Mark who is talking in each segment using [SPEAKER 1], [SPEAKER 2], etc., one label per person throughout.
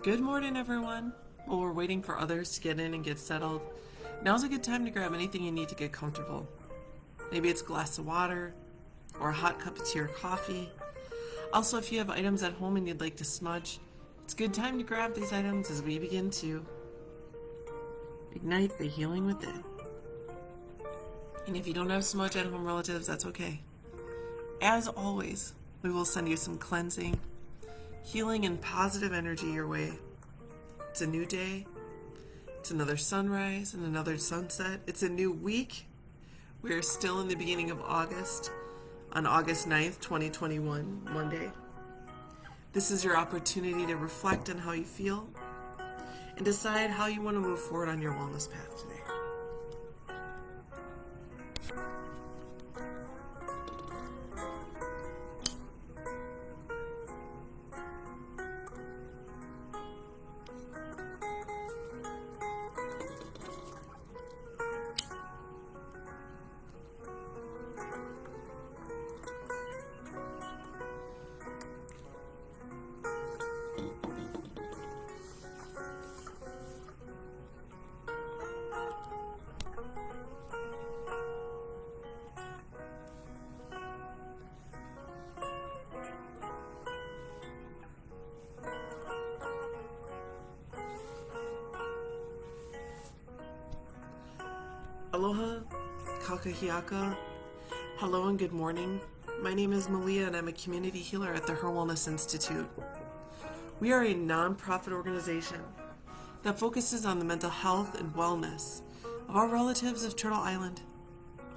[SPEAKER 1] Good morning, everyone. While we're waiting for others to get in and get settled, now's a good time to grab anything you need to get comfortable. Maybe it's a glass of water or a hot cup of tea or coffee. Also, if you have items at home and you'd like to smudge, it's a good time to grab these items as we begin to ignite the healing within. And if you don't have smudge at home, relatives, that's okay. As always, we will send you some cleansing, healing, and positive energy your way. It's a new day. It's another sunrise and another sunset. It's a new week. We are still in the beginning of August, on August 9th, 2021, Monday. This is your opportunity to reflect on how you feel and decide how you want to move forward on your wellness path today. Aloha, kakahiaka, hello and good morning. My name is Malia and I'm a community healer at the HIR Wellness Institute. We are a non-profit organization that focuses on the mental health and wellness of our relatives of Turtle Island,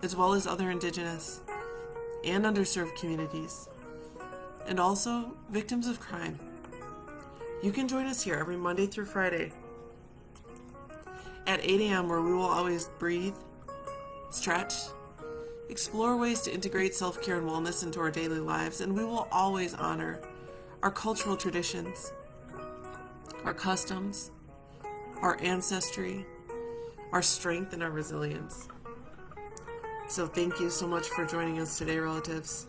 [SPEAKER 1] as well as other Indigenous and underserved communities, and also victims of crime. You can join us here every Monday through Friday at 8 a.m. where we will always breathe, stretch, explore ways to integrate self-care and wellness into our daily lives, and we will always honor our cultural traditions, our customs, our ancestry, our strength, and our resilience. So thank you so much for joining us today, relatives.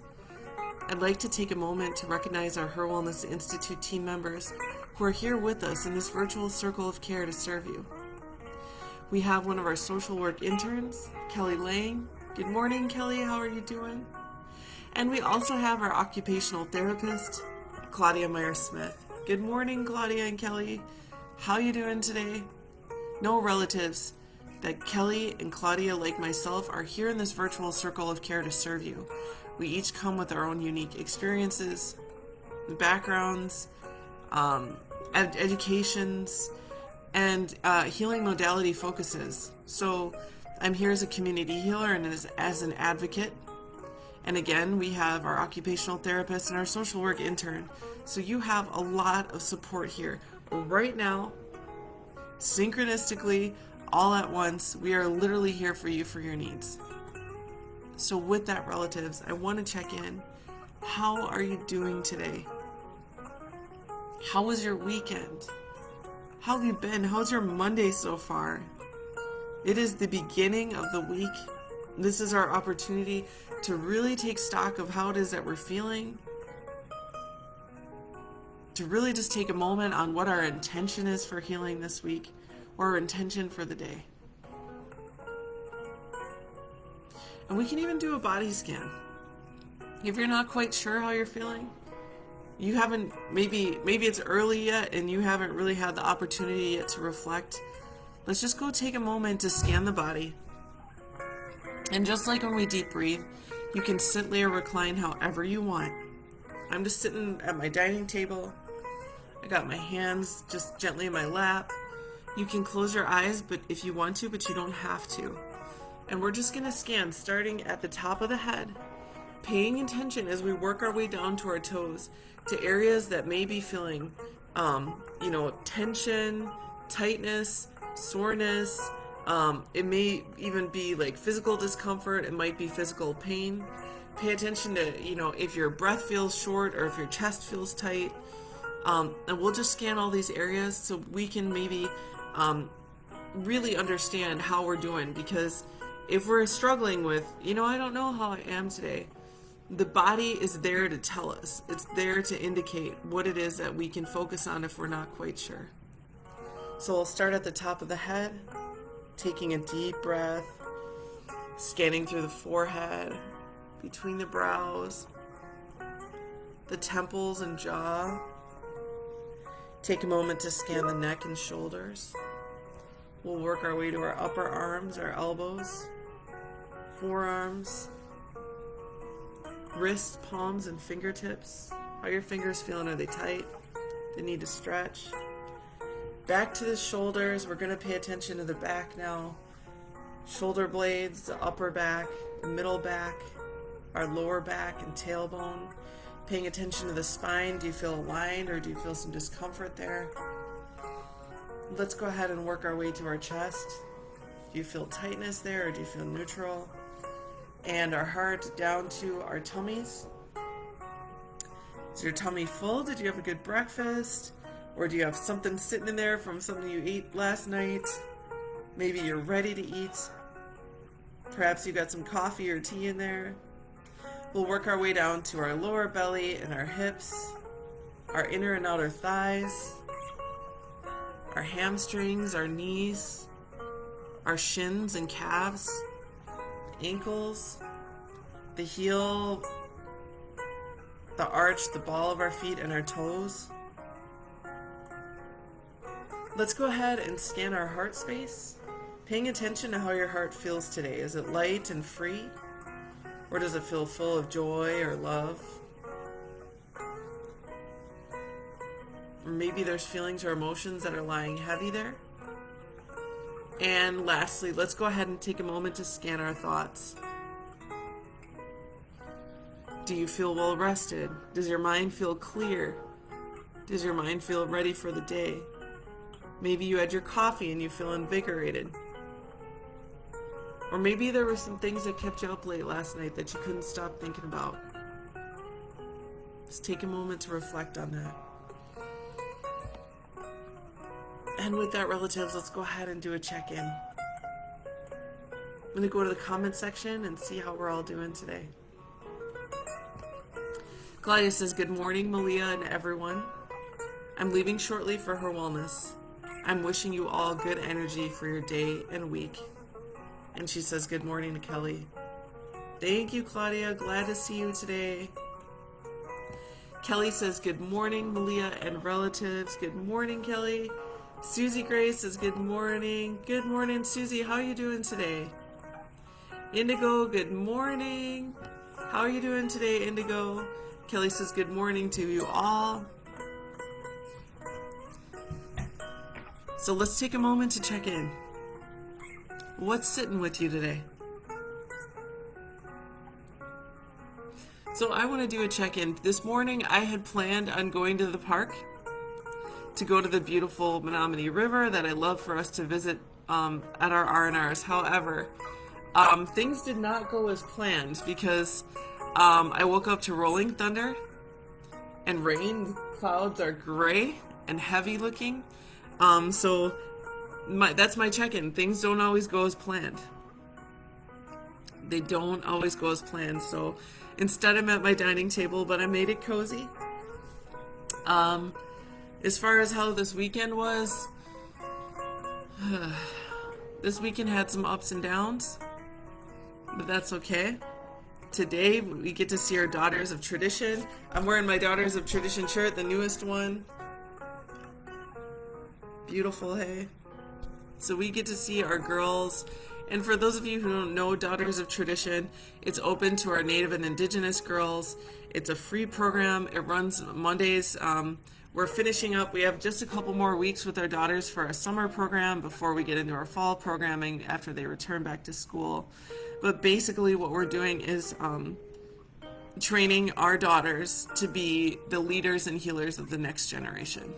[SPEAKER 1] I'd like to take a moment to recognize our HIR Wellness Institute team members who are here with us in this virtual circle of care to serve you. We have one of our social work interns, Kelly Lang. Good morning, Kelly. How are you doing? And we also have our occupational therapist, Claudia Meyer-Smith. Good morning, Claudia and Kelly. How are you doing today? No relatives that Kelly and Claudia, like myself, are here in this virtual circle of care to serve you. We each come with our own unique experiences, backgrounds, educations, and healing modality focuses. So I'm here as a community healer and as an advocate. And again, we have our occupational therapist and our social work intern. So you have a lot of support here. Right now, synchronistically, all at once, we are literally here for you for your needs. So with that, relatives, I want to check in. How are you doing today? How was your weekend? How have you been? How's your Monday so far? It is the beginning of the week. This is our opportunity to really take stock of how it is that we're feeling. To really just take a moment on what our intention is for healing this week, or our intention for the day. And we can even do a body scan. If you're not quite sure how you're feeling, you haven't, maybe it's early yet and you haven't really had the opportunity yet to reflect, let's just go take a moment to scan the body. And just like when we deep breathe, you can sit, lay, or recline however you want. I'm just sitting at my dining table. I got my hands just gently in my lap. You can close your eyes but if you want to, but you don't have to. And we're just going to scan starting at the top of the head, paying attention as we work our way down to our toes to areas that may be feeling, tension, tightness, soreness. It may even be like physical discomfort. It might be physical pain. Pay attention to, if your breath feels short or if your chest feels tight. And we'll just scan all these areas so we can maybe really understand how we're doing. Because if we're struggling with, I don't know how I am today, The body is there to tell us. It's there to indicate what it is that we can focus on if we're not quite sure. So we'll start at the top of the head, taking a deep breath, scanning through the forehead, between the brows, the temples and jaw. Take a moment to scan the neck and shoulders. We'll work our way to our upper arms, our elbows, forearms, wrists, palms, and fingertips. How are your fingers feeling? Are they tight? They need to stretch. Back to the shoulders. We're going to pay attention to the back now. Shoulder blades, the upper back, the middle back, our lower back and tailbone. Paying attention to the spine. Do you feel aligned or do you feel some discomfort there? Let's go ahead and work our way to our chest. Do you feel tightness there or do you feel neutral? And our heart down to our tummies. Is your tummy full? Did you have a good breakfast? Or do you have something sitting in there from something you ate last night? Maybe you're ready to eat. Perhaps you got some coffee or tea in there. We'll work our way down to our lower belly and our hips, our inner and outer thighs, our hamstrings, our knees, our shins and calves, ankles, the heel, the arch, the ball of our feet, and our toes. Let's go ahead and scan our heart space, paying attention to how your heart feels today. Is it light and free? Or does it feel full of joy or love? Or maybe there's feelings or emotions that are lying heavy there. And lastly, let's go ahead and take a moment to scan our thoughts. Do you feel well rested? Does your mind feel clear? Does your mind feel ready for the day? Maybe you had your coffee and you feel invigorated. Or maybe there were some things that kept you up late last night that you couldn't stop thinking about. Just take a moment to reflect on that. And with that, relatives, let's go ahead and do a check-in. I'm going to go to the comment section and see how we're all doing today. Claudia says, good morning, Malia and everyone. I'm leaving shortly for HIR Wellness. I'm wishing you all good energy for your day and week. And she says, good morning to Kelly. Thank you, Claudia. Glad to see you today. Kelly says, good morning, Malia and relatives. Good morning, Kelly. Susie Grace says, good morning. Good morning, Susie. How are you doing today? Indigo, good morning. How are you doing today, Indigo? Kelly says, good morning to you all. So let's take a moment to check in. What's sitting with you today? So I want to do a check-in. This morning I had planned on going to the park to go to the beautiful Menominee River that I love for us to visit at our R&Rs. However, things did not go as planned because I woke up to rolling thunder and rain. Clouds are gray and heavy looking. So that's my check-in. Things don't always go as planned. They don't always go as planned. So instead I'm at my dining table, but I made it cozy. As far as how this weekend was, this weekend had some ups and downs, but that's okay. Today we get to see our Daughters of Tradition. I'm wearing my Daughters of Tradition shirt, the newest one. Beautiful, hey? So we get to see our girls. And for those of you who don't know Daughters of Tradition, it's open to our Native and Indigenous girls. It's a free program. It runs Mondays. We're finishing up. We have just a couple more weeks with our daughters for our summer program before we get into our fall programming after they return back to school. But basically what we're doing is training our daughters to be the leaders and healers of the next generation.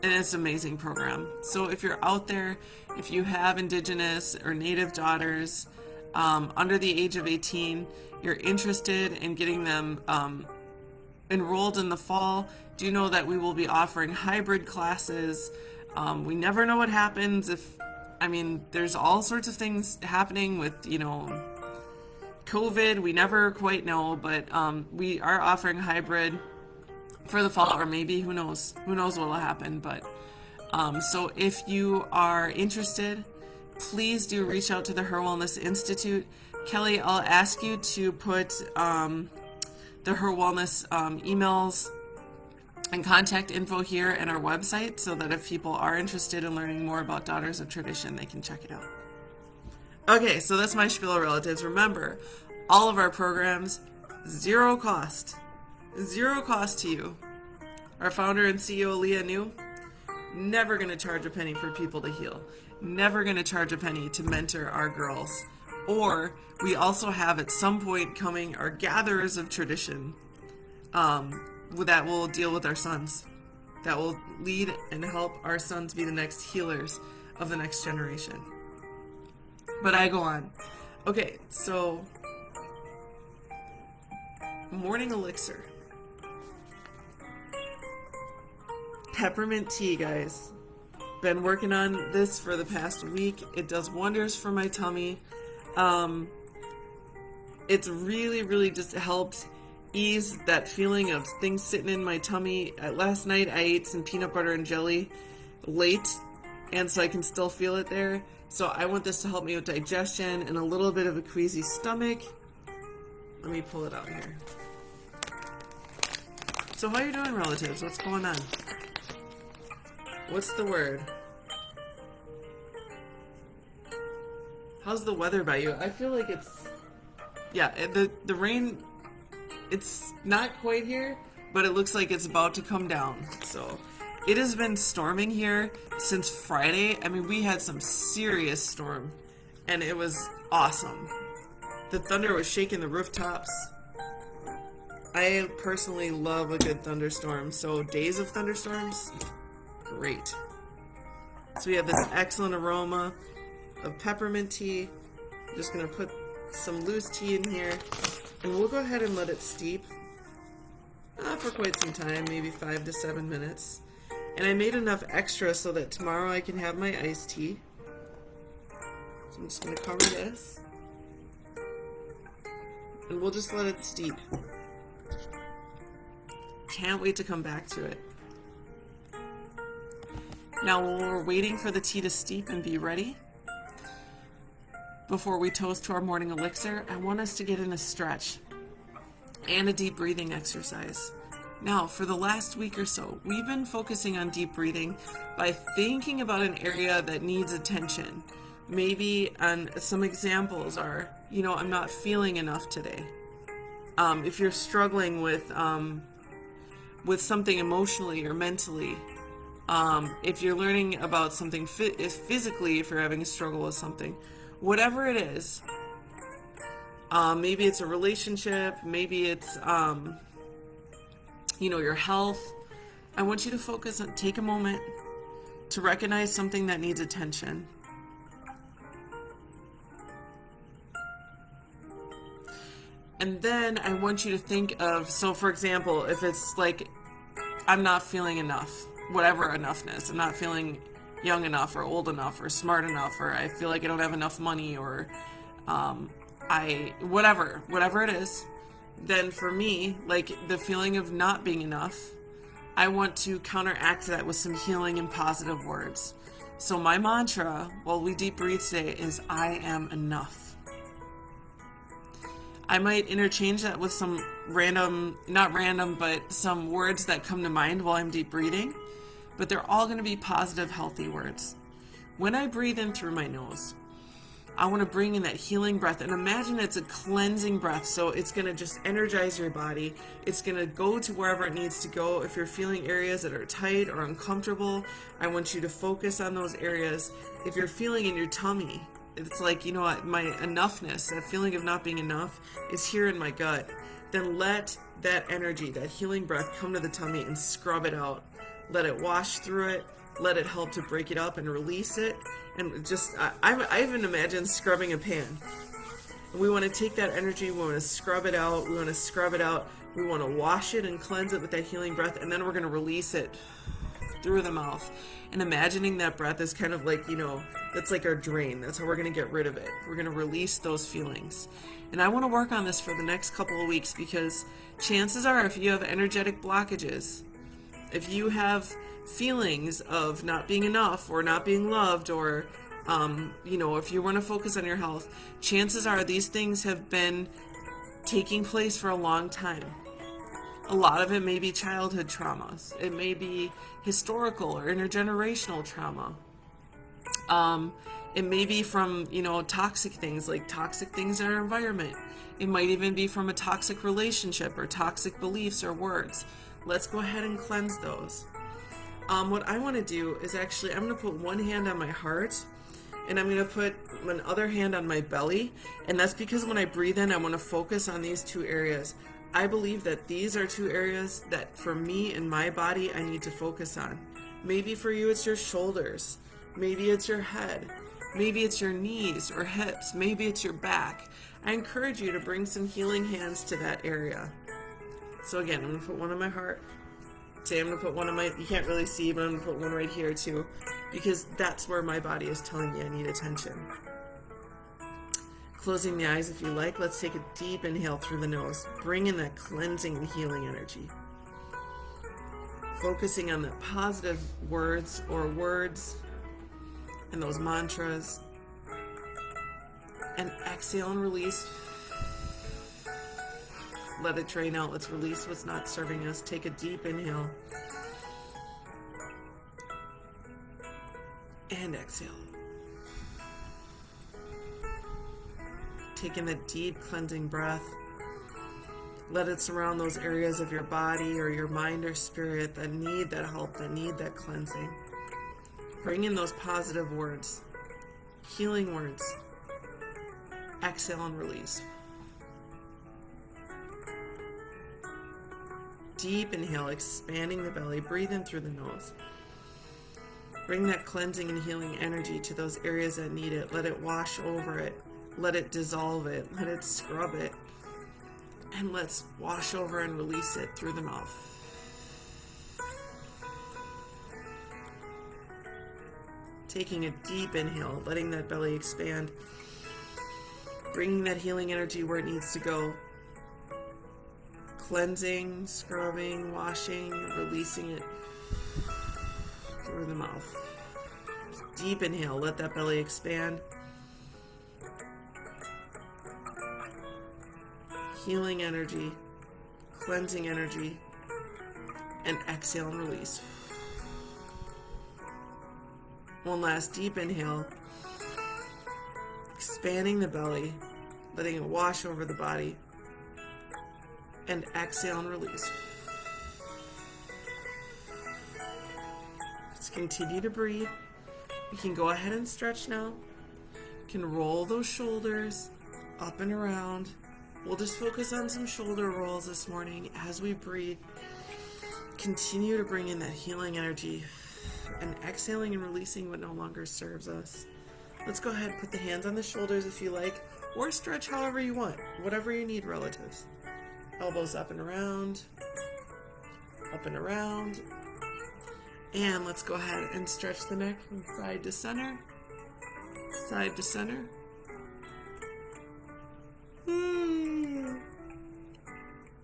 [SPEAKER 1] And it's an amazing program. So if you're out there, if you have Indigenous or Native daughters under the age of 18, you're interested in getting them enrolled in the fall, do know that we will be offering hybrid classes. We never know what happens there's all sorts of things happening with, COVID, we never quite know, but we are offering hybrid for the fall, or maybe who knows what will happen. But so if you are interested, please do reach out to the HIR Wellness Institute. Kelly, I'll ask you to put the HIR Wellness emails and contact info here and our website, so that if people are interested in learning more about Daughters of Tradition, they can check it out. Okay, so that's my spiel, relatives. Remember, all of our programs, zero cost to you. Our founder and CEO, Leah New, never going to charge a penny for people to heal. Never going to charge a penny to mentor our girls. Or we also have at some point coming our Gatherers of Tradition that will deal with our sons. That will lead and help our sons be the next healers of the next generation. But I go on. Okay, so morning elixir. Peppermint tea, guys. Been working on this for the past week. It does wonders for my tummy. It's really just helped ease that feeling of things sitting in my tummy. Last night I ate some peanut butter and jelly late, and so I can still feel it there. So I want this to help me with digestion and a little bit of a queasy stomach. Let me pull it out here. So how you doing, relatives? What's going on? What's the word? How's the weather by you? I feel like it's... Yeah, the rain, it's not quite here, but it looks like it's about to come down. So it has been storming here since Friday. I mean, we had some serious storm, and it was awesome. The thunder was shaking the rooftops. I personally love a good thunderstorm, so days of thunderstorms, great. So we have this excellent aroma of peppermint tea. I'm just going to put some loose tea in here, and we'll go ahead and let it steep for quite some time, maybe 5 to 7 minutes. And I made enough extra so that tomorrow I can have my iced tea. So I'm just going to cover this, and we'll just let it steep. Can't wait to come back to it. Now, while we're waiting for the tea to steep and be ready, before we toast to our morning elixir, I want us to get in a stretch and a deep breathing exercise. Now, for the last week or so, we've been focusing on deep breathing by thinking about an area that needs attention. Maybe some examples are, I'm not feeling enough today. If you're struggling with something emotionally or mentally, if you're learning about something physically, if you're having a struggle with something, whatever it is, maybe it's a relationship, maybe it's, your health. I want you to take a moment to recognize something that needs attention. And then I want you to think of, so for example, if it's like, I'm not feeling enough, whatever enoughness, I'm not feeling young enough or old enough or smart enough, or I feel like I don't have enough money, or whatever it is, then for me, like the feeling of not being enough, I want to counteract that with some healing and positive words. So my mantra while we deep breathe today is, I am enough. I might interchange that with some some words that come to mind while I'm deep breathing, but they're all going to be positive, healthy words. When I breathe in through my nose, I want to bring in that healing breath, and imagine it's a cleansing breath, so it's going to just energize your body. It's going to go to wherever it needs to go. If you're feeling areas that are tight or uncomfortable, I want you to focus on those areas. If you're feeling in your tummy, it's like, my enoughness, that feeling of not being enough is here in my gut, then let that energy, that healing breath come to the tummy and scrub it out. Let it wash through it. Let it help to break it up and release it. And just, I even imagine scrubbing a pan. We want to take that energy, we want to scrub it out, we want to wash it and cleanse it with that healing breath, and then we're going to release it through the mouth. And imagining that breath is kind of like, that's like our drain. That's how we're going to get rid of it. We're going to release those feelings. And I want to work on this for the next couple of weeks, because chances are, if you have energetic blockages, if you have feelings of not being enough or not being loved, or if you want to focus on your health, chances are these things have been taking place for a long time. A lot of it may be childhood traumas. It may be historical or intergenerational trauma. It may be from, toxic things in our environment. It might even be from a toxic relationship or toxic beliefs or words. Let's go ahead and cleanse those. What I want to do is actually, I'm going to put one hand on my heart, and I'm going to put my other hand on my belly. And that's because when I breathe in, I want to focus on these two areas. I believe that these are two areas that for me and my body, I need to focus on. Maybe for you, it's your shoulders. Maybe it's your head. Maybe it's your knees or hips. Maybe it's your back. I encourage you to bring some healing hands to that area. So again, I'm going to put one on my heart. Say I'm going to put one on my, you can't really see, but I'm going to put one right here too, because that's where my body is telling me I need attention. Closing the eyes if you like. Let's take a deep inhale through the nose. Bring in that cleansing and healing energy. Focusing on the positive words and those mantras. And exhale and release. Let it drain out. Let's release what's not serving us. Take a deep inhale. And exhale. Take in a deep cleansing breath. Let it surround those areas of your body or your mind or spirit that need that help, that need that cleansing. Bring in those positive words, healing words. Exhale and release. Deep inhale, expanding the belly. Breathe in through the nose. Bring that cleansing and healing energy to those areas that need it. Let it wash over it. Let it dissolve it. Let it scrub it. And let's wash over and release it through the mouth. Taking a deep inhale, letting that belly expand. Bringing that healing energy where it needs to go. Cleansing, scrubbing, washing, releasing it through the mouth. Deep inhale, let that belly expand. Healing energy, cleansing energy, and exhale and release. One last deep inhale, expanding the belly, letting it wash over the body, and exhale and release. Let's continue to breathe. You can go ahead and stretch now. You can roll those shoulders up and around. We'll just focus on some shoulder rolls this morning as we breathe. Continue to bring in that healing energy and exhaling and releasing what no longer serves us. Let's go ahead and put the hands on the shoulders if you like, or stretch however you want, whatever you need, relatives. Elbows up and around, and let's go ahead and stretch the neck from side to center, side to center.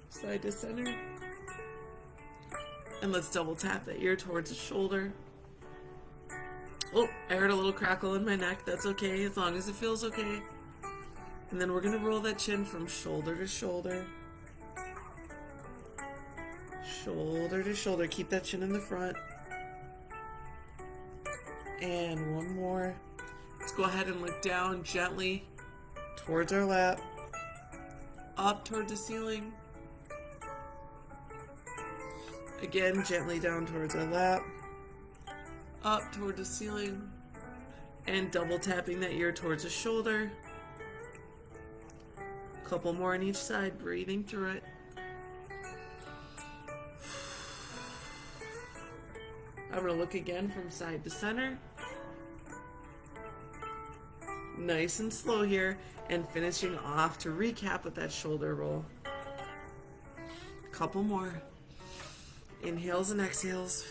[SPEAKER 1] Side to center. And let's double tap that ear towards the shoulder. Oh, I heard a little crackle in my neck. That's okay, as long as it feels okay. And then we're going to roll that chin from shoulder to shoulder. Shoulder to shoulder. Keep that chin in the front. And one more. Let's go ahead and look down gently towards our lap. Up toward the ceiling. Again, gently down towards our lap. Up toward the ceiling. And double tapping that ear towards the shoulder. A couple more on each side, breathing through it. I'm going to look again from side to center. Nice and slow here. And finishing off to recap with that shoulder roll. Couple more. Inhales and exhales.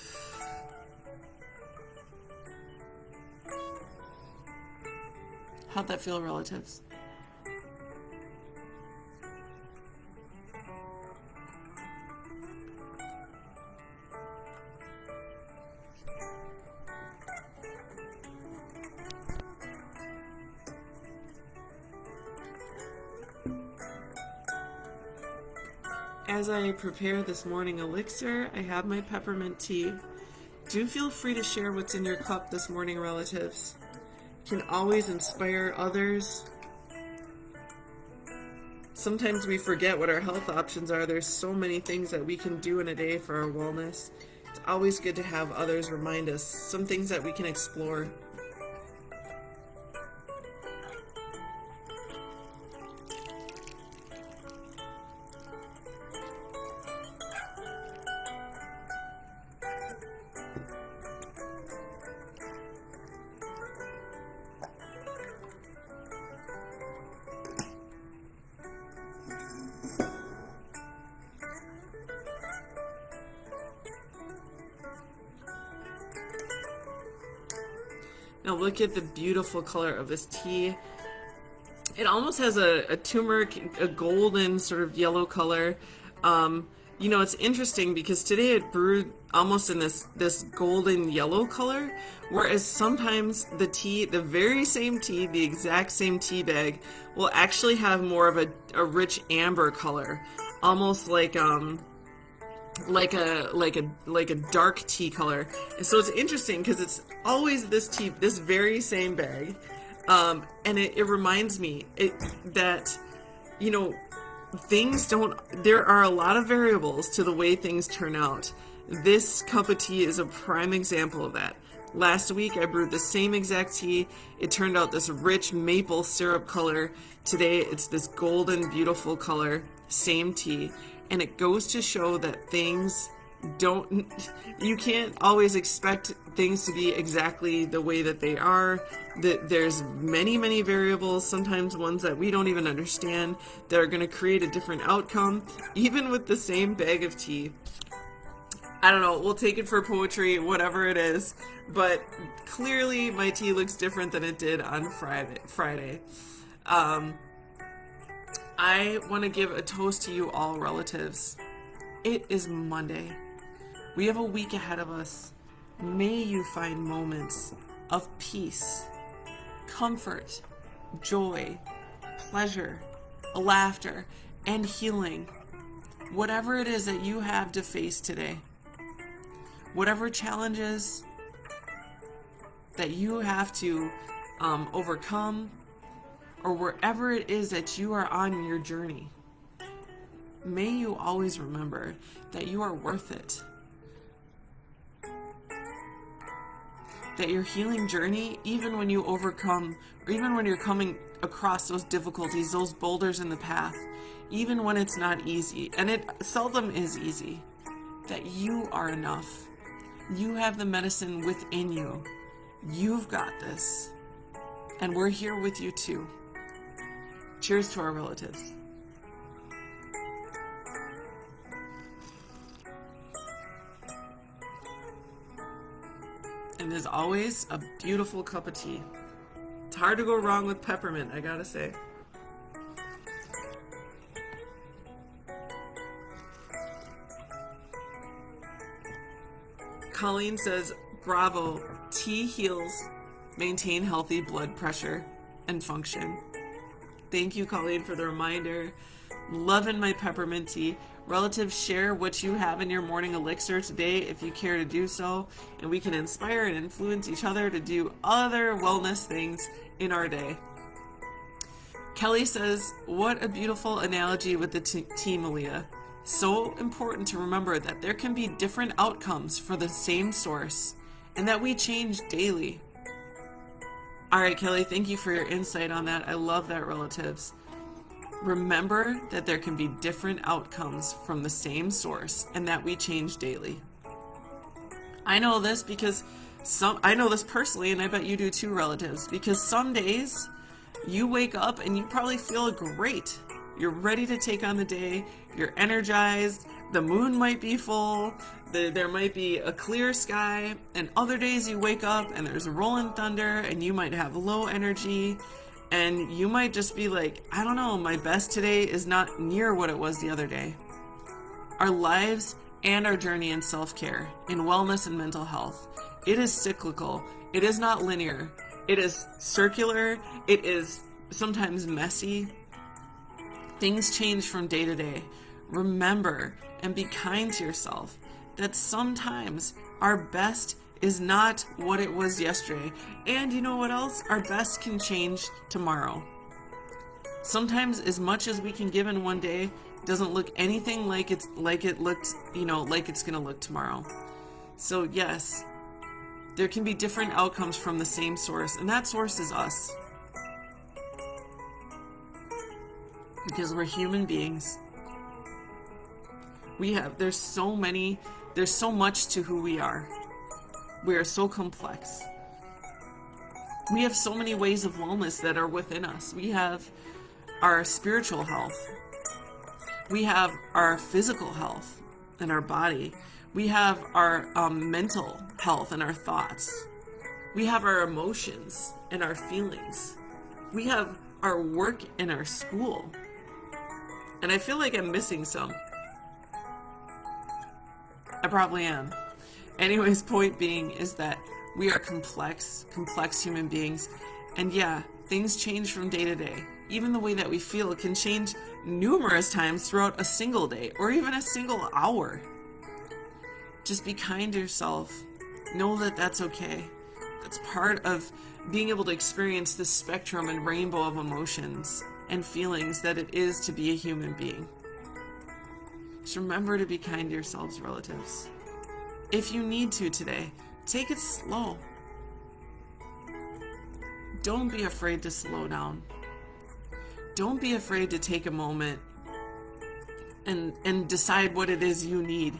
[SPEAKER 1] How'd that feel, relatives? As I prepare this morning elixir, I have my peppermint tea. Do feel free to share what's in your cup this morning, relatives. You can always inspire others. Sometimes we forget what our health options are. There's so many things that we can do in a day for our wellness. It's always good to have others remind us some things that we can explore. Now look at the beautiful color of this tea. It almost has a turmeric, a golden sort of yellow color. It's interesting because today it brewed almost in this golden yellow color, whereas sometimes the tea, the very same tea, the exact same tea bag, will actually have more of a rich amber color, almost like a dark tea color. And so it's interesting because it's always this tea, this very same bag, and it reminds me that there are a lot of variables to the way things turn out. This cup of tea is a prime example of that. Last week I brewed the same exact tea. It turned out this rich maple syrup color. Today it's this golden beautiful color, same tea. And it goes to show that you can't always expect things to be exactly the way that they are. That there's many, many variables, sometimes ones that we don't even understand, that are going to create a different outcome, even with the same bag of tea. I don't know, we'll take it for poetry, whatever it is, but clearly my tea looks different than it did on Friday. I want to give a toast to you all, relatives. It is Monday. We have a week ahead of us. May you find moments of peace, comfort, joy, pleasure, laughter, and healing. Whatever it is that you have to face today, whatever challenges that you have to overcome, or wherever it is that you are on your journey, may you always remember that you are worth it. That your healing journey, even when you overcome, or even when you're coming across those difficulties, those boulders in the path, even when it's not easy, and it seldom is easy, that you are enough. You have the medicine within you. You've got this. And we're here with you too. Cheers to our relatives. And as always, a beautiful cup of tea. It's hard to go wrong with peppermint, I gotta say. Colleen says, bravo, tea heals, maintain healthy blood pressure and function. Thank you, Colleen, for the reminder. Loving my peppermint tea. Relatives, share what you have in your morning elixir today if you care to do so, and we can inspire and influence each other to do other wellness things in our day. Kelly says, what a beautiful analogy with the tea, Malia. So important to remember that there can be different outcomes for the same source, and that we change daily. All right, Kelly, thank you for your insight on that. I love that, relatives. Remember that there can be different outcomes from the same source, and that we change daily. I know this because I know this personally, and I bet you do too, relatives, because some days you wake up and you probably feel great. You're ready to take on the day. You're energized. The moon might be full. There might be a clear sky. And other days you wake up and there's rolling thunder and you might have low energy. And you might just be like, I don't know, my best today is not near what it was the other day. Our lives and our journey in self-care, in wellness and mental health, it is cyclical. It is not linear. It is circular. It is sometimes messy. Things change from day to day. Remember and be kind to yourself that sometimes our best is not what it was yesterday. And you know what else? Our best can change tomorrow. Sometimes as much as we can give in one day doesn't look anything like it looked, like it's gonna look tomorrow. So yes, there can be different outcomes from the same source, and that source is us. Because we're human beings. There's so much to who we are. We are so complex. We have so many ways of wellness that are within us. We have our spiritual health. We have our physical health and our body. We have our mental health and our thoughts. We have our emotions and our feelings. We have our work and our school. And I feel like I'm missing some. I probably am. Anyways, point being is that we are complex human beings. And yeah, things change from day to day. Even the way that we feel can change numerous times throughout a single day or even a single hour. Just be kind to yourself. Know that that's okay. That's part of being able to experience the spectrum and rainbow of emotions and feelings that it is to be a human being. Just remember to be kind to yourselves, relatives. If you need to today, take it slow. Don't be afraid to slow down. Don't be afraid to take a moment and decide what it is you need.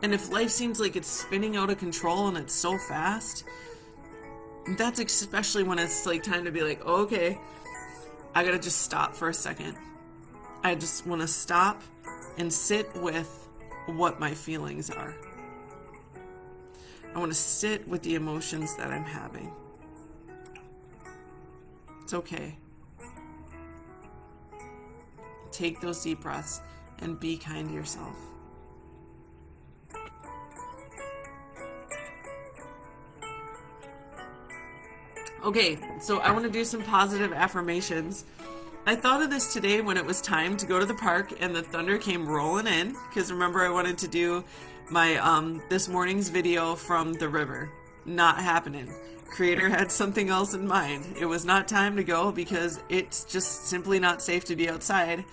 [SPEAKER 1] And if life seems like it's spinning out of control and it's so fast, that's especially when it's like time to be like, oh, okay, I gotta just stop for a second. I just want to stop and sit with what my feelings are. I want to sit with the emotions that I'm having. It's okay. Take those deep breaths and be kind to yourself. Okay, so I want to do some positive affirmations. I thought of this today when it was time to go to the park and the thunder came rolling in, because remember I wanted to do my this morning's video from the river. Not happening. Creator had something else in mind. It was not time to go because it's just simply not safe to be outside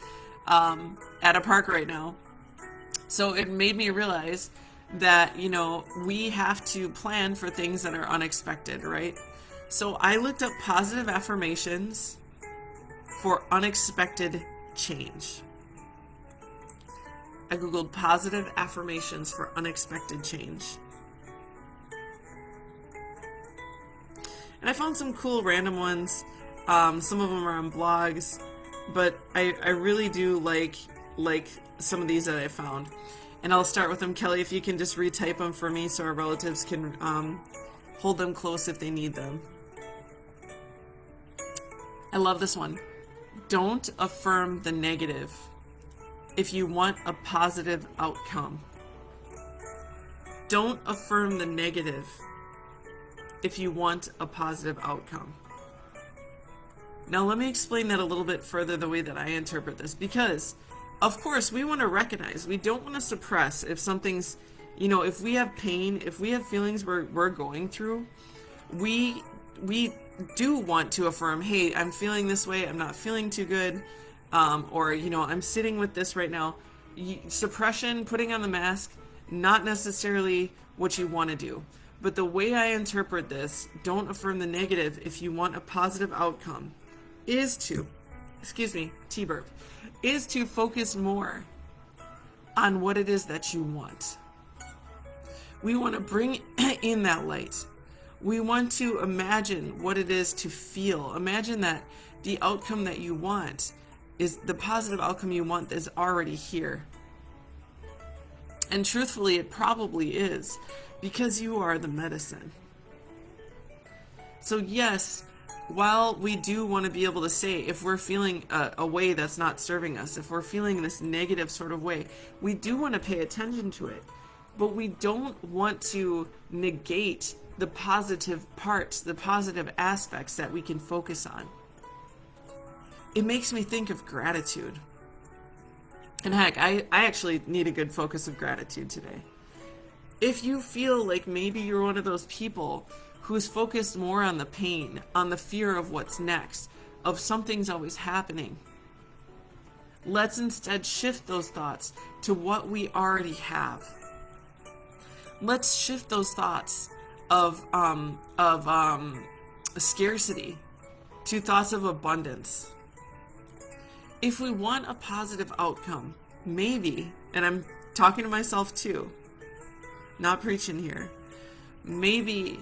[SPEAKER 1] at a park right now. So it made me realize that, we have to plan for things that are unexpected, right? So I looked up positive affirmations for unexpected change. I googled positive affirmations for unexpected change. And I found some cool random ones. Some of them are on blogs, but I really do like some of these that I found. And I'll start with them. Kelly, if you can just retype them for me so our relatives can hold them close if they need them. I love this one. Don't affirm the negative if you want a positive outcome. Don't affirm the negative if you want a positive outcome. Now let me explain that a little bit further the way that I interpret this, because of course we want to recognize, we don't want to suppress if something's, if we have pain, if we have feelings we're going through, we do want to affirm, hey, I'm feeling this way, I'm not feeling too good, or I'm sitting with this right now. Suppression, putting on the mask, not necessarily what you want to do. But the way I interpret this, don't affirm the negative if you want a positive outcome, is to focus more on what it is that you want. We want to bring in that light. We want to imagine what it is to feel. Imagine that the outcome that you want is the positive outcome you want is already here. And truthfully, it probably is, because you are the medicine. So yes, while we do want to be able to say if we're feeling a way that's not serving us, if we're feeling this negative sort of way, we do want to pay attention to it. But we don't want to negate the positive parts, the positive aspects that we can focus on. It makes me think of gratitude. And heck, I actually need a good focus of gratitude today. If you feel like maybe you're one of those people who's focused more on the pain, on the fear of what's next, of something's always happening, let's instead shift those thoughts to what we already have. Let's shift those thoughts of scarcity to thoughts of abundance. If we want a positive outcome, maybe, and I'm talking to myself too, not preaching here, maybe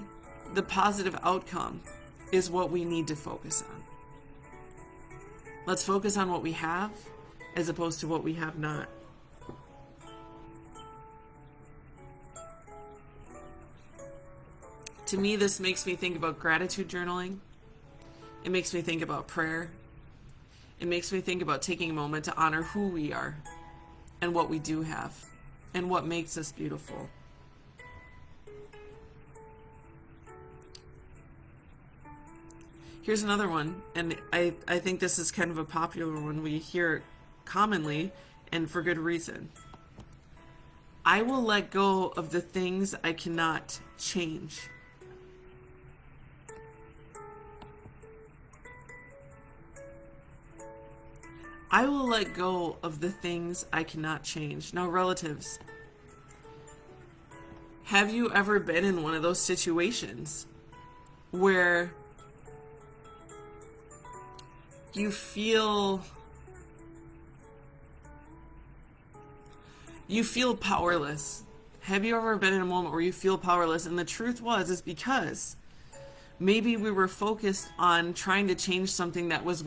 [SPEAKER 1] the positive outcome is what we need to focus on. Let's focus on what we have as opposed to what we have not. To me, this makes me think about gratitude journaling. It makes me think about prayer. It makes me think about taking a moment to honor who we are and what we do have and what makes us beautiful. Here's another one, and I think this is kind of a popular one. We hear it commonly and for good reason. I will let go of the things I cannot change. I will let go of the things I cannot change. Now, relatives, have you ever been in one of those situations where you feel powerless? Have you ever been in a moment where you feel powerless? And the truth is because maybe we were focused on trying to change something that was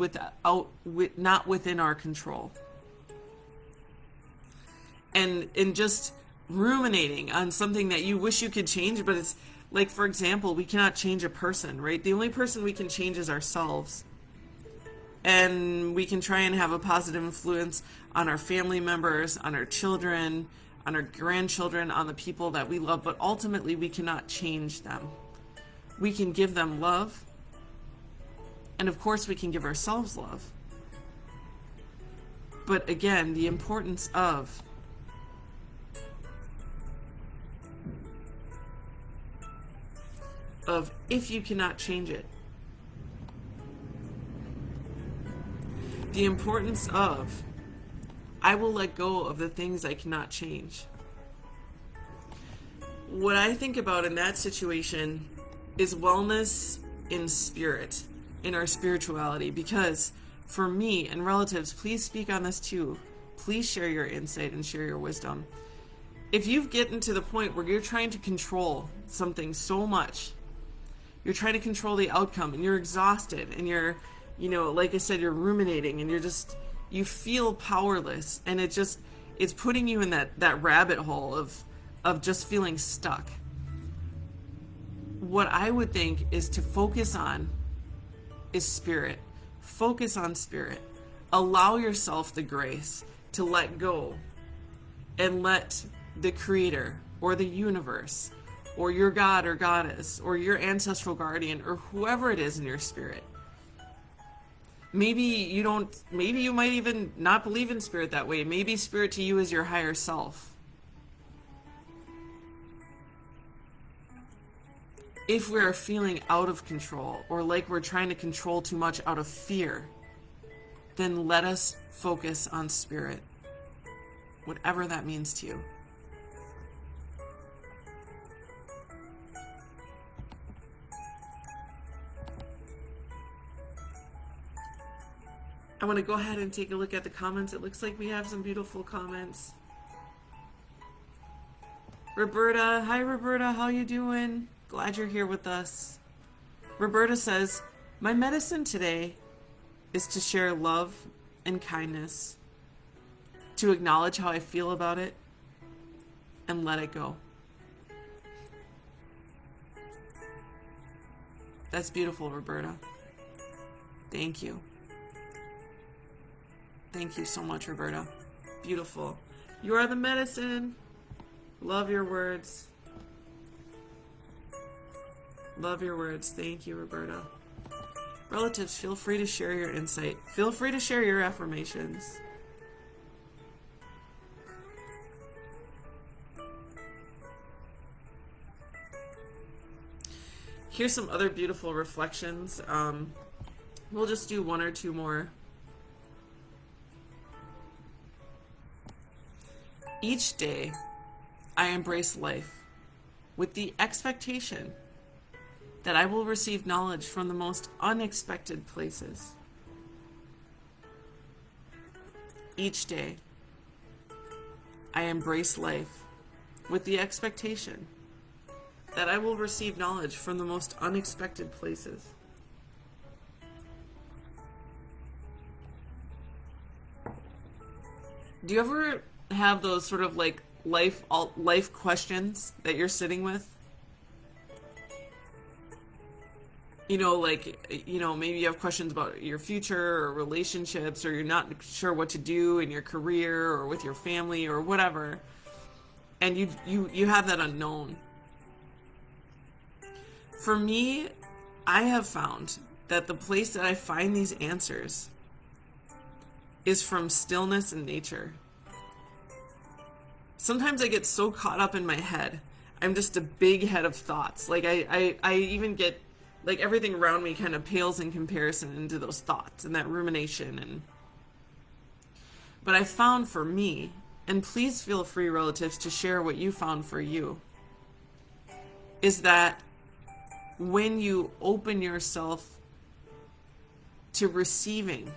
[SPEAKER 1] not within our control. And just ruminating on something that you wish you could change, but it's like, for example, we cannot change a person, right? The only person we can change is ourselves. And we can try and have a positive influence on our family members, on our children, on our grandchildren, on the people that we love, but ultimately we cannot change them. We can give them love, and of course we can give ourselves love. But again, the importance of if you cannot change it, the importance of I will let go of the things I cannot change. What I think about in that situation is wellness in spirit, in our spirituality, because for me and relatives, please speak on this too. Please share your insight and share your wisdom. If you've gotten to the point where you're trying to control something so much, you're trying to control the outcome and you're exhausted and you're, like I said, you're ruminating and you feel powerless, and it's putting you in that rabbit hole of just feeling stuck. What I would think is to focus on is spirit. Focus on spirit. Allow yourself the grace to let go and let the creator or the universe or your God or goddess or your ancestral guardian or whoever it is in your spirit. Maybe you might even not believe in spirit that way. Maybe spirit to you is your higher self. If we're feeling out of control or like we're trying to control too much out of fear, then let us focus on spirit, whatever that means to you. I want to go ahead and take a look at the comments. It looks like we have some beautiful comments. Roberta, hi Roberta, how you doing? Glad you're here with us. Roberta says, my medicine today is to share love and kindness, to acknowledge how I feel about it, and let it go. That's beautiful, Roberta. Thank you. Thank you so much, Roberta. Beautiful. You are the medicine. Love your words. Love your words. Thank you, Roberta. Relatives, feel free to share your insight. Feel free to share your affirmations. Here's some other beautiful reflections. We'll just do one or two more. Each day, I embrace life with the expectation that I will receive knowledge from the most unexpected places. Each day, I embrace life with the expectation that I will receive knowledge from the most unexpected places. Do you ever have those sort of like life questions that you're sitting with? Maybe you have questions about your future or relationships, or you're not sure what to do in your career or with your family or whatever. And you have that unknown. For me, I have found that the place that I find these answers is from stillness and nature. Sometimes I get so caught up in my head. I'm just a big head of thoughts. Like I even get, like, everything around me kind of pales in comparison into those thoughts and that rumination. But I found for me, and please feel free, relatives, to share what you found for you, is that when you open yourself to receiving,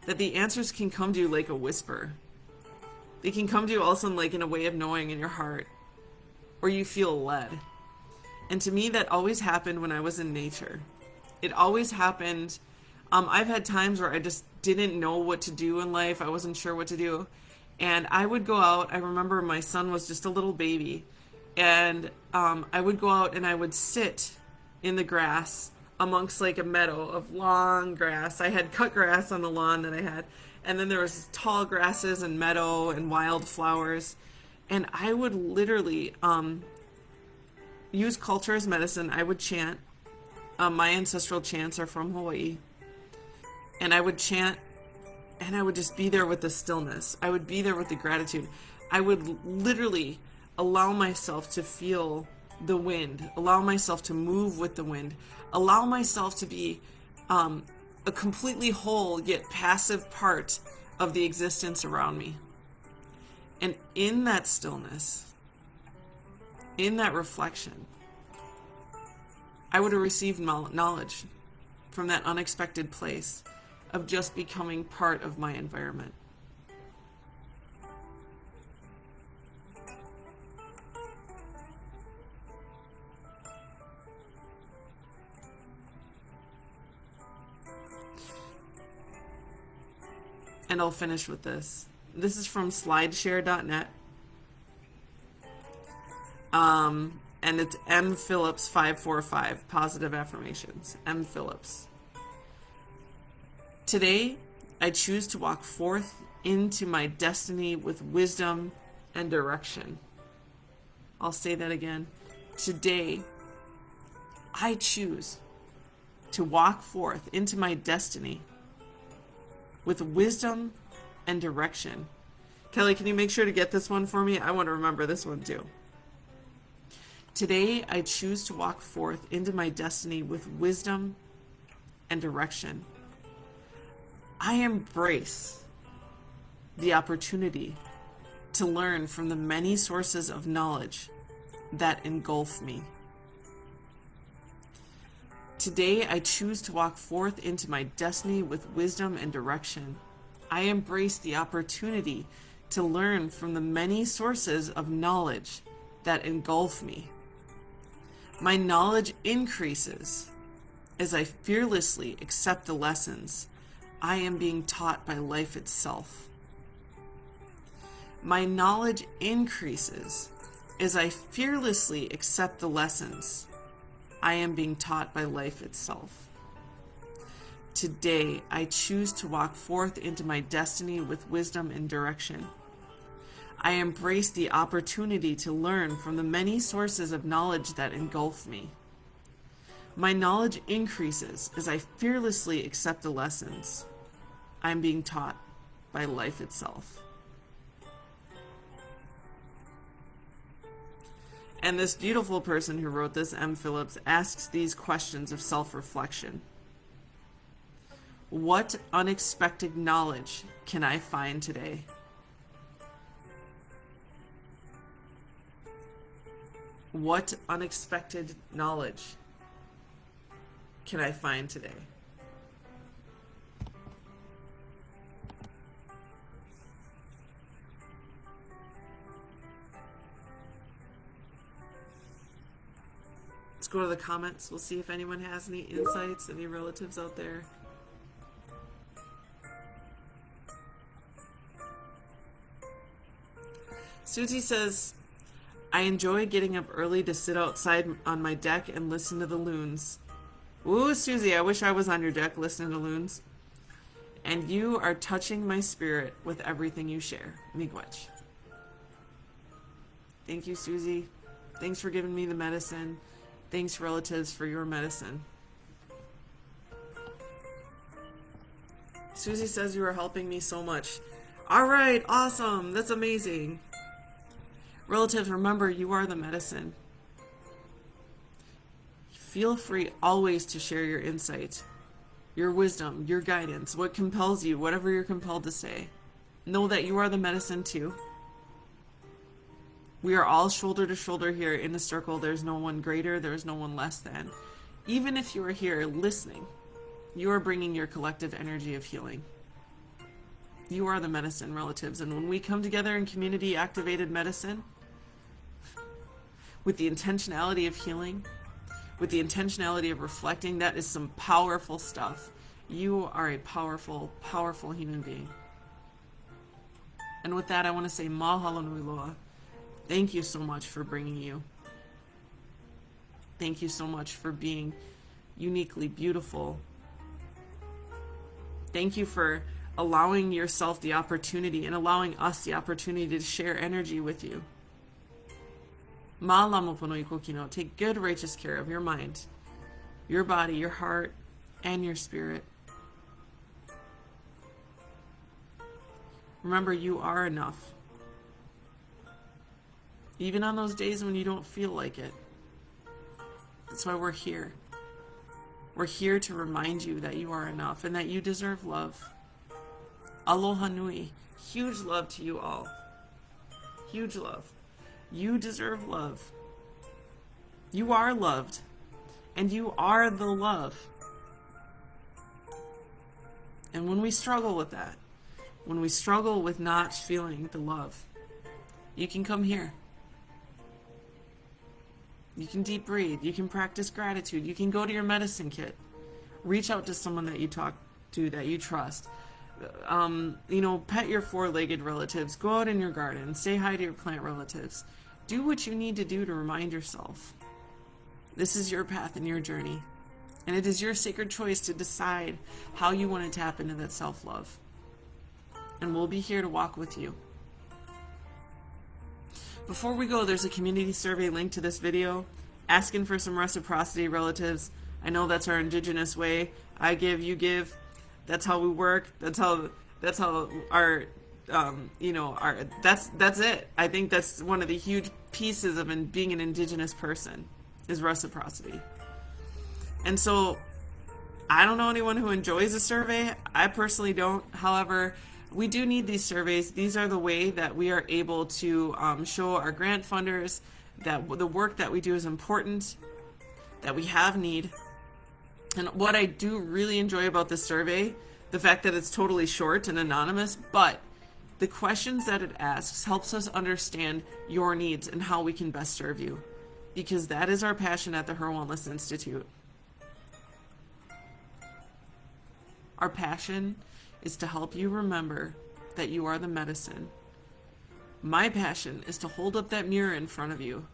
[SPEAKER 1] that the answers can come to you like a whisper. They can come to you also like in a way of knowing in your heart, or you feel led. And to me, that always happened when I was in nature. It always happened. I've had times where I just didn't know what to do in life. I wasn't sure what to do. And I would go out. I remember my son was just a little baby. And I would go out and I would sit in the grass amongst like a meadow of long grass. I had cut grass on the lawn that I had. And then there was tall grasses and meadow and wild flowers. And I would literally use culture as medicine. I would chant. My ancestral chants are from Hawaii. And I would chant, and I would just be there with the stillness. I would be there with the gratitude. I would literally allow myself to feel the wind, allow myself to move with the wind, allow myself to be a completely whole yet passive part of the existence around me. And in that stillness, in that reflection, I would have received knowledge from that unexpected place of just becoming part of my environment. And I'll finish with this. This is from slideshare.net. And it's M. Phillips 545, Positive Affirmations. M. Phillips. Today, I choose to walk forth into my destiny with wisdom and direction. I'll say that again. Today, I choose to walk forth into my destiny with wisdom and direction. Kelly, can you make sure to get this one for me? I want to remember this one too. Today, I choose to walk forth into my destiny with wisdom and direction. I embrace the opportunity to learn from the many sources of knowledge that engulf me. Today, I choose to walk forth into my destiny with wisdom and direction. I embrace the opportunity to learn from the many sources of knowledge that engulf me. My knowledge increases as I fearlessly accept the lessons I am being taught by life itself. My knowledge increases As I fearlessly accept the lessons I am being taught by life itself. Today, I choose to walk forth into my destiny with wisdom and direction. I embrace the opportunity to learn from the many sources of knowledge that engulf me. My knowledge increases as I fearlessly accept the lessons I'm being taught by life itself. And this beautiful person who wrote this, M. Phillips, asks these questions of self-reflection. What unexpected knowledge can I find today? What unexpected knowledge can I find today? Let's go to the comments. We'll see if anyone has any insights, any relatives out there. Susie says, I enjoy getting up early to sit outside on my deck and listen to the loons. Ooh, Susie, I wish I was on your deck listening to loons. And you are touching my spirit with everything you share. Miigwech. Thank you, Susie. Thanks for giving me the medicine. Thanks, relatives, for your medicine. Susie says you are helping me so much. All right, awesome. That's amazing. Relatives, remember, you are the medicine. Feel free always to share your insight, your wisdom, your guidance, what compels you, whatever you're compelled to say. Know that you are the medicine too. We are all shoulder to shoulder here in a circle. There's no one greater, there's no one less than. Even if you are here listening, you are bringing your collective energy of healing. You are the medicine, relatives. And when we come together in community activated medicine, with the intentionality of healing, with the intentionality of reflecting, that is some powerful stuff. You are a powerful, powerful human being. And with that, I want to say mahalo nui loa. Thank you so much for bringing you. Thank you so much for being uniquely beautiful. Thank you for allowing yourself the opportunity and allowing us the opportunity to share energy with you. Take good, righteous care of your mind, your body, your heart, and your spirit. Remember, you are enough. Even on those days when you don't feel like it. That's why we're here. We're here to remind you that you are enough and that you deserve love. Aloha nui. Huge love to you all. Huge love. You deserve love. You are loved. And you are the love. And when we struggle with that, when we struggle with not feeling the love, you can come here. You can deep breathe. You can practice gratitude. You can go to your medicine kit. Reach out to someone that you talk to, that you trust. Pet your four-legged relatives. Go out in your garden. Say hi to your plant relatives. Do what you need to do to remind yourself. This is your path and your journey. And it is your sacred choice to decide how you want to tap into that self-love. And we'll be here to walk with you. Before we go, there's a community survey link to this video asking for some reciprocity, relatives. I know that's our Indigenous way. I give, you give. That's how we work. That's how our that's it. I think that's one of the huge pieces of being an Indigenous person is reciprocity. And so I don't know anyone who enjoys a survey. I personally don't. However, we do need these surveys. These are the way that we are able to show our grant funders that the work that we do is important, that we have need. And what I do really enjoy about this survey, the fact that it's totally short and anonymous, but the questions that it asks helps us understand your needs and how we can best serve you. Because that is our passion at the HIR Wellness Institute. Our passion is to help you remember that you are the medicine. My passion is to hold up that mirror in front of you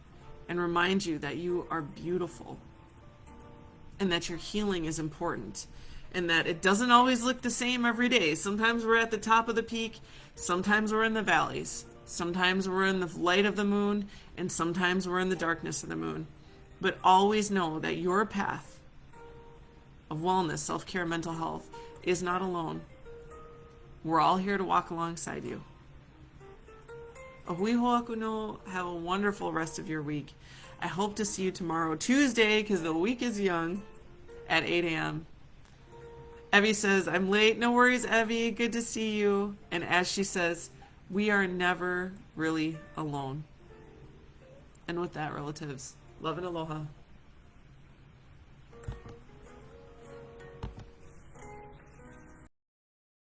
[SPEAKER 1] and remind you that you are beautiful and that your healing is important and that it doesn't always look the same every day. Sometimes we're at the top of the peak, sometimes we're in the valleys, sometimes we're in the light of the moon, and sometimes we're in the darkness of the moon. But always know that your path of wellness, self-care, mental health is not alone. We're all here to walk alongside you. Ahui ho'akuno, have a wonderful rest of your week. I hope to see you tomorrow, Tuesday, because the week is young, at 8 a.m. Evie says, I'm late. No worries, Evie. Good to see you. And as she says, we are never really alone. And with that, relatives, love and aloha.